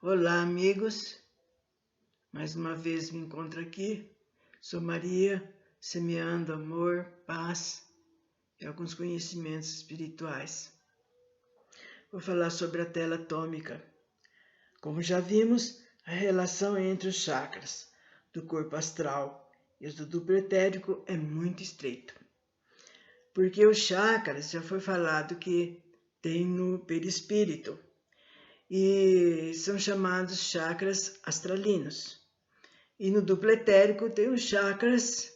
Olá, amigos. Mais uma vez me encontro aqui. Sou Maria, semeando amor, paz e alguns conhecimentos espirituais. Vou falar sobre a tela atômica. Como já vimos, a relação entre os chakras do corpo astral e os do duplo etérico é muito estreita. Porque os chakras, já foi falado que tem no perispírito, e são chamados chakras astralinos. E no duplo etérico tem os chakras,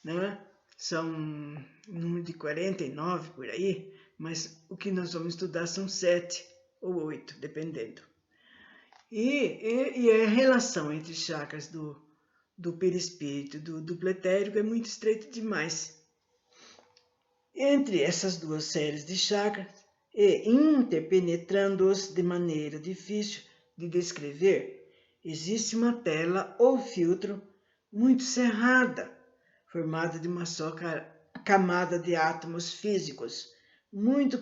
né? São um número de 49 por aí, mas o que nós vamos estudar são 7 ou 8, dependendo. E a relação entre os chakras do perispírito e do duplo etérico é muito estreita demais. Entre essas duas séries de chakras, e interpenetrando-os de maneira difícil de descrever, existe uma tela ou filtro muito cerrada, formada de uma só camada de átomos físicos, muito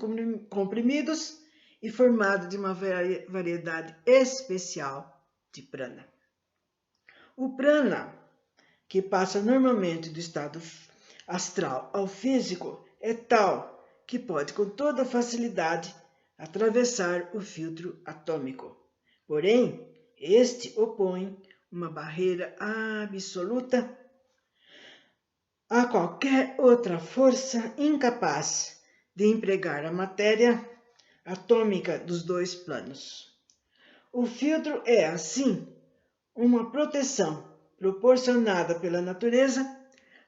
comprimidos e formada de uma variedade especial de prana. O prana, que passa normalmente do estado astral ao físico, é tal que pode com toda facilidade atravessar o filtro atômico. Porém, este opõe uma barreira absoluta a qualquer outra força incapaz de empregar a matéria atômica dos dois planos. O filtro é, assim, uma proteção proporcionada pela natureza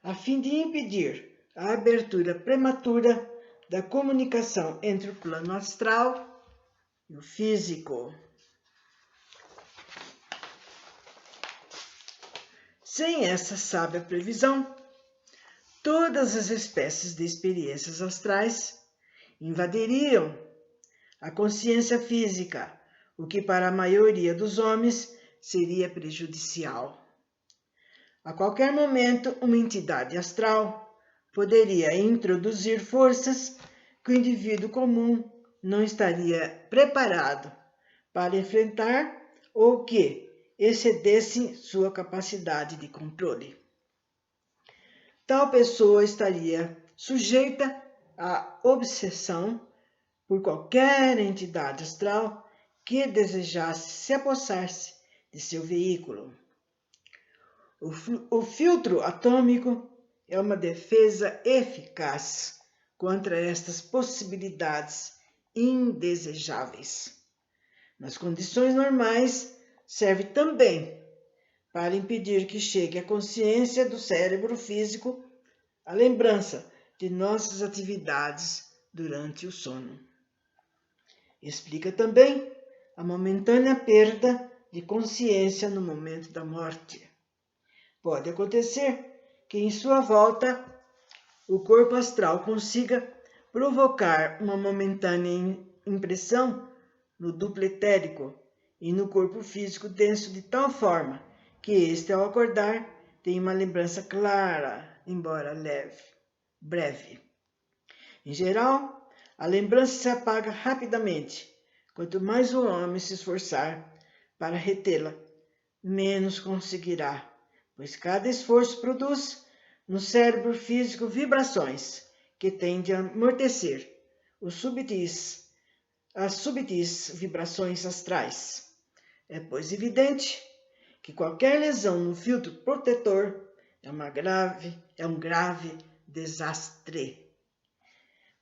a fim de impedir a abertura prematura da comunicação entre o plano astral e o físico. Sem essa sábia previsão, todas as espécies de experiências astrais invadiriam a consciência física, o que para a maioria dos homens seria prejudicial. A qualquer momento, uma entidade astral poderia introduzir forças que o indivíduo comum não estaria preparado para enfrentar ou que excedessem sua capacidade de controle. Tal pessoa estaria sujeita à obsessão por qualquer entidade astral que desejasse se apossar-se de seu veículo. O filtro atômico é uma defesa eficaz contra estas possibilidades indesejáveis. Nas condições normais, serve também para impedir que chegue à consciência do cérebro físico a lembrança de nossas atividades durante o sono. Explica também a momentânea perda de consciência no momento da morte. Pode acontecer que em sua volta o corpo astral consiga provocar uma momentânea impressão no duplo etérico e no corpo físico denso de tal forma que este, ao acordar, tem uma lembrança clara, embora breve. Em geral, a lembrança se apaga rapidamente. Quanto mais o homem se esforçar para retê-la, menos conseguirá, pois cada esforço produz no cérebro físico vibrações que tendem a amortecer as subtis vibrações astrais. É, pois, evidente que qualquer lesão no filtro protetor é um grave desastre.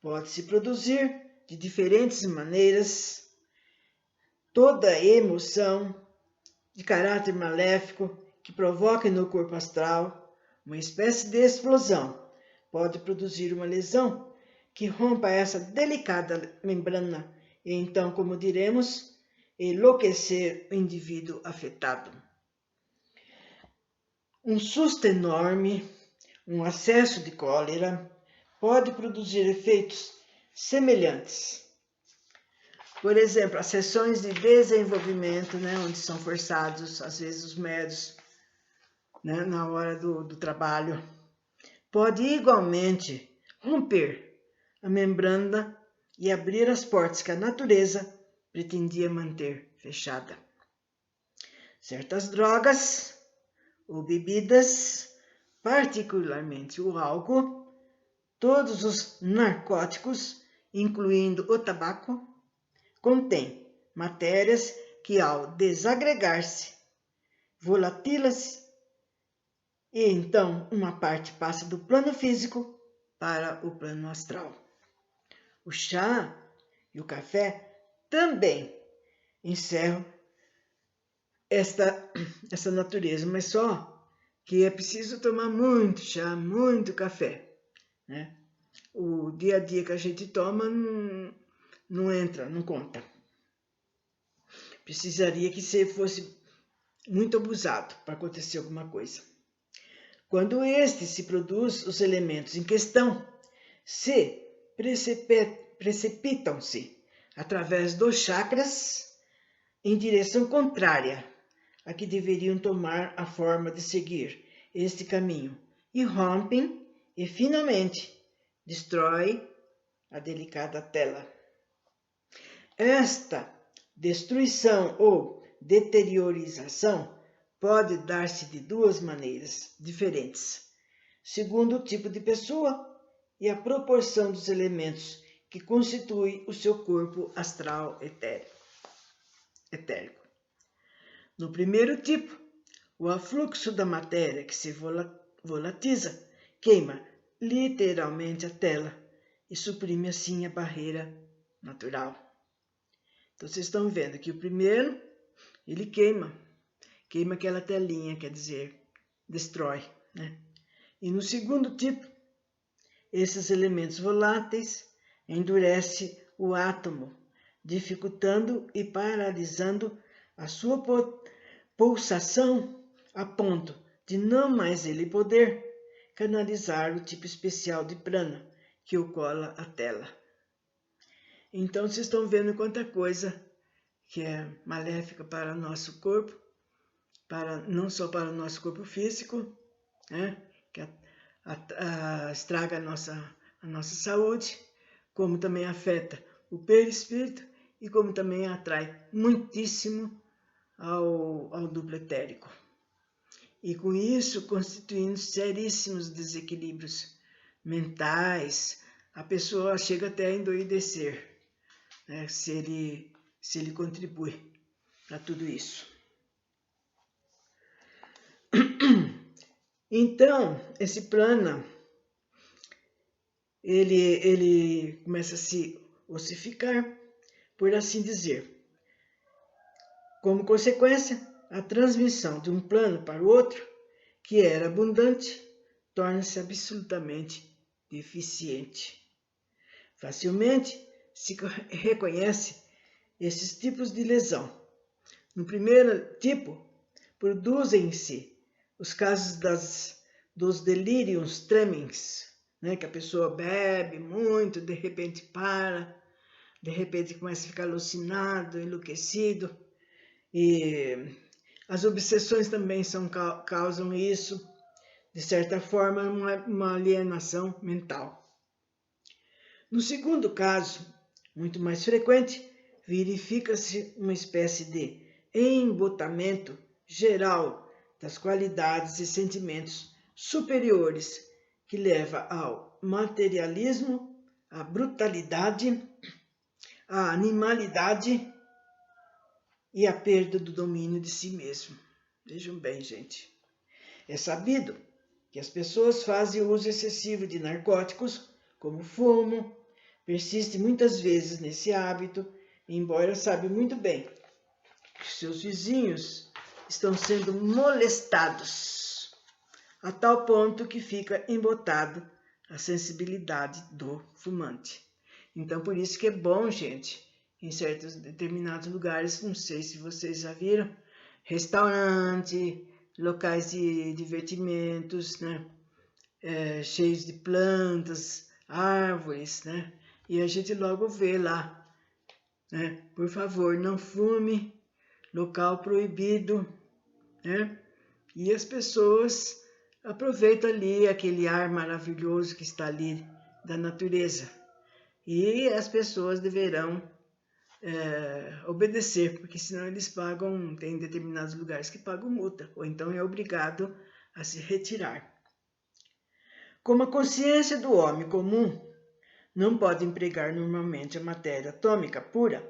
Pode-se produzir de diferentes maneiras toda emoção de caráter maléfico que provoque no corpo astral uma espécie de explosão. Pode produzir uma lesão que rompa essa delicada membrana e então, como diremos, enlouquecer o indivíduo afetado. Um susto enorme, um acesso de cólera, pode produzir efeitos semelhantes. Por exemplo, as sessões de desenvolvimento, onde são forçados, às vezes, os médios, na hora do trabalho, pode igualmente romper a membrana e abrir as portas que a natureza pretendia manter fechada. certas drogas ou bebidas, particularmente o álcool, todos os narcóticos, incluindo o tabaco, contêm matérias que, ao desagregar-se, volatilam-se e então uma parte passa do plano físico para o plano astral. O chá e o café também encerram essa natureza, mas só que é preciso tomar muito chá, muito café, né? O dia a dia que a gente toma não entra, não conta. Precisaria que você fosse muito abusado para acontecer alguma coisa. Quando se produz, os elementos em questão se precipitam-se através dos chakras em direção contrária a que deveriam tomar a forma de seguir este caminho e rompem e finalmente destrói a delicada tela. Esta destruição ou deteriorização pode dar-se de duas maneiras diferentes, segundo o tipo de pessoa e a proporção dos elementos que constituem o seu corpo astral etérico. No primeiro tipo, o afluxo da matéria que se volatiza queima literalmente a tela e suprime assim a barreira natural. Então vocês estão vendo que o primeiro, ele queima aquela telinha, quer dizer, destrói, né? E no segundo tipo, esses elementos voláteis endurecem o átomo, dificultando e paralisando a sua pulsação a ponto de não mais ele poder canalizar o tipo especial de prana que o cola à tela. Então vocês estão vendo quanta coisa que é maléfica para o nosso corpo, não só para o nosso corpo físico, né, que estraga a nossa saúde, como também afeta o perispírito e como também atrai muitíssimo ao duplo etérico. E com isso constituindo seríssimos desequilíbrios mentais, a pessoa chega até a endoidecer, né, se ele contribui para tudo isso. Então, esse prana, ele começa a se ossificar, por assim dizer. Como consequência, a transmissão de um plano para o outro, que era abundante, torna-se absolutamente deficiente. Facilmente se reconhece esses tipos de lesão. No primeiro tipo, produzem-se os casos dos delírios tremens, né? Que a pessoa bebe muito, de repente para, de repente começa a ficar alucinado, enlouquecido. E as obsessões também causam isso, de certa forma, uma alienação mental. No segundo caso, muito mais frequente, verifica-se uma espécie de embotamento geral das qualidades e sentimentos superiores que leva ao materialismo, à brutalidade, à animalidade e à perda do domínio de si mesmo. Vejam bem, gente. É sabido que as pessoas fazem uso excessivo de narcóticos, como fumo, persistem muitas vezes nesse hábito, embora sabem muito bem que seus vizinhos estão sendo molestados, a tal ponto que fica embotado a sensibilidade do fumante. Então, por isso que é bom, gente, em certos determinados lugares, não sei se vocês já viram, restaurante, locais de divertimentos, né, cheios de plantas, árvores, né, e a gente logo vê lá, né, por favor, não fume, local proibido, né? E as pessoas aproveitam ali aquele ar maravilhoso que está ali da natureza. E as pessoas deverão obedecer, porque senão eles pagam, tem determinados lugares que pagam multa, ou então é obrigado a se retirar. Como a consciência do homem comum não pode empregar normalmente a matéria atômica pura,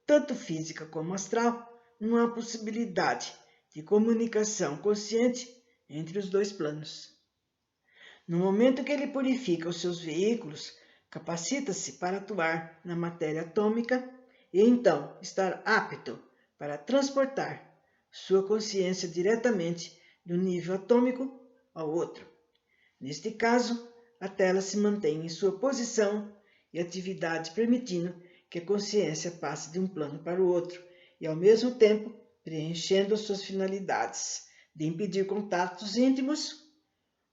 tanto física como astral, não há possibilidade de comunicação consciente entre os dois planos. No momento que ele purifica os seus veículos, capacita-se para atuar na matéria atômica e então estar apto para transportar sua consciência diretamente de um nível atômico ao outro. Neste caso, a tela se mantém em sua posição e atividade, permitindo que a consciência passe de um plano para o outro e, ao mesmo tempo, preenchendo suas finalidades de impedir contatos íntimos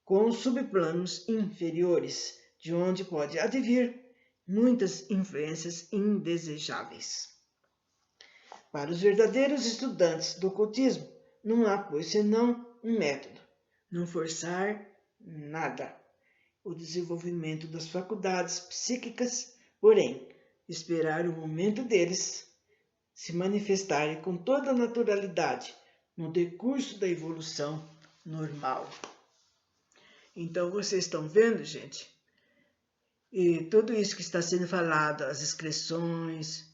com os subplanos inferiores, de onde pode advir muitas influências indesejáveis. Para os verdadeiros estudantes do ocultismo, não há, pois, senão um método: não forçar nada. O desenvolvimento das faculdades psíquicas, porém, esperar o momento deles se manifestarem com toda a naturalidade no decurso da evolução normal. Então, vocês estão vendo, gente? E tudo isso que está sendo falado, as excreções,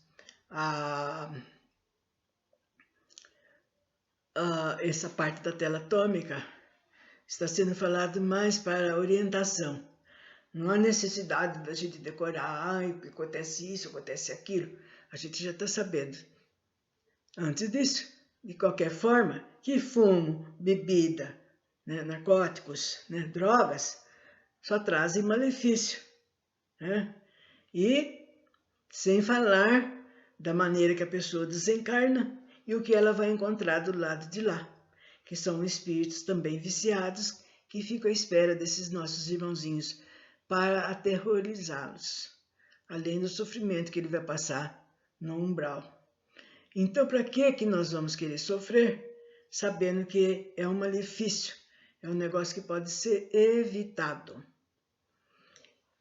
essa parte da tela atômica, está sendo falado mais para orientação. Não há necessidade da gente decorar, acontece isso, acontece aquilo. A gente já está sabendo. Antes disso, de qualquer forma, que fumo, bebida, né, narcóticos, né, drogas, só trazem malefício. Né? E sem falar da maneira que a pessoa desencarna e o que ela vai encontrar do lado de lá, que são espíritos também viciados que ficam à espera desses nossos irmãozinhos para aterrorizá-los, além do sofrimento que ele vai passar no umbral. Então, para que nós vamos querer sofrer, sabendo que é um malefício, é um negócio que pode ser evitado?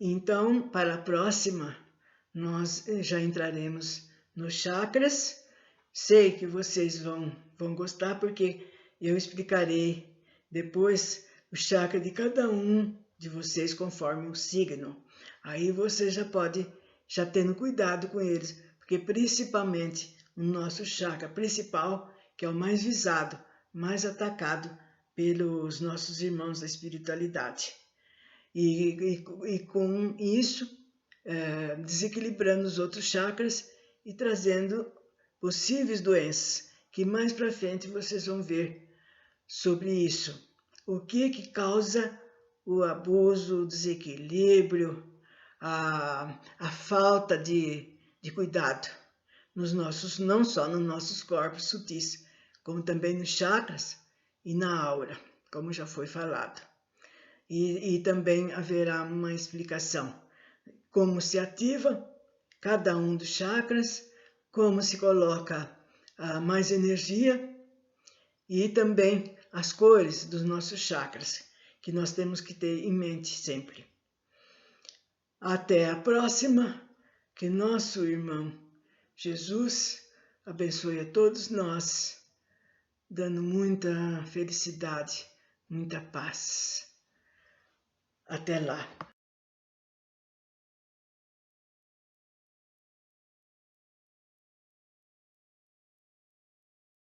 Então, para a próxima, nós já entraremos nos chakras. Sei que vocês vão gostar, porque eu explicarei depois o chakra de cada um de vocês conforme o signo. Aí você já pode, já tendo cuidado com eles, porque principalmente o nosso chakra principal, que é o mais visado, mais atacado pelos nossos irmãos da espiritualidade. E com isso, desequilibrando os outros chakras e trazendo possíveis doenças, que mais para frente vocês vão ver sobre isso. O que causa o abuso, o desequilíbrio, a falta de cuidado nos nossos, não só nos nossos corpos sutis, como também nos chakras e na aura, como já foi falado. E também haverá uma explicação como se ativa cada um dos chakras, como se coloca mais energia e também as cores dos nossos chakras, que nós temos que ter em mente sempre. Até a próxima, que nosso irmão Jesus abençoe a todos nós, dando muita felicidade, muita paz. Até lá.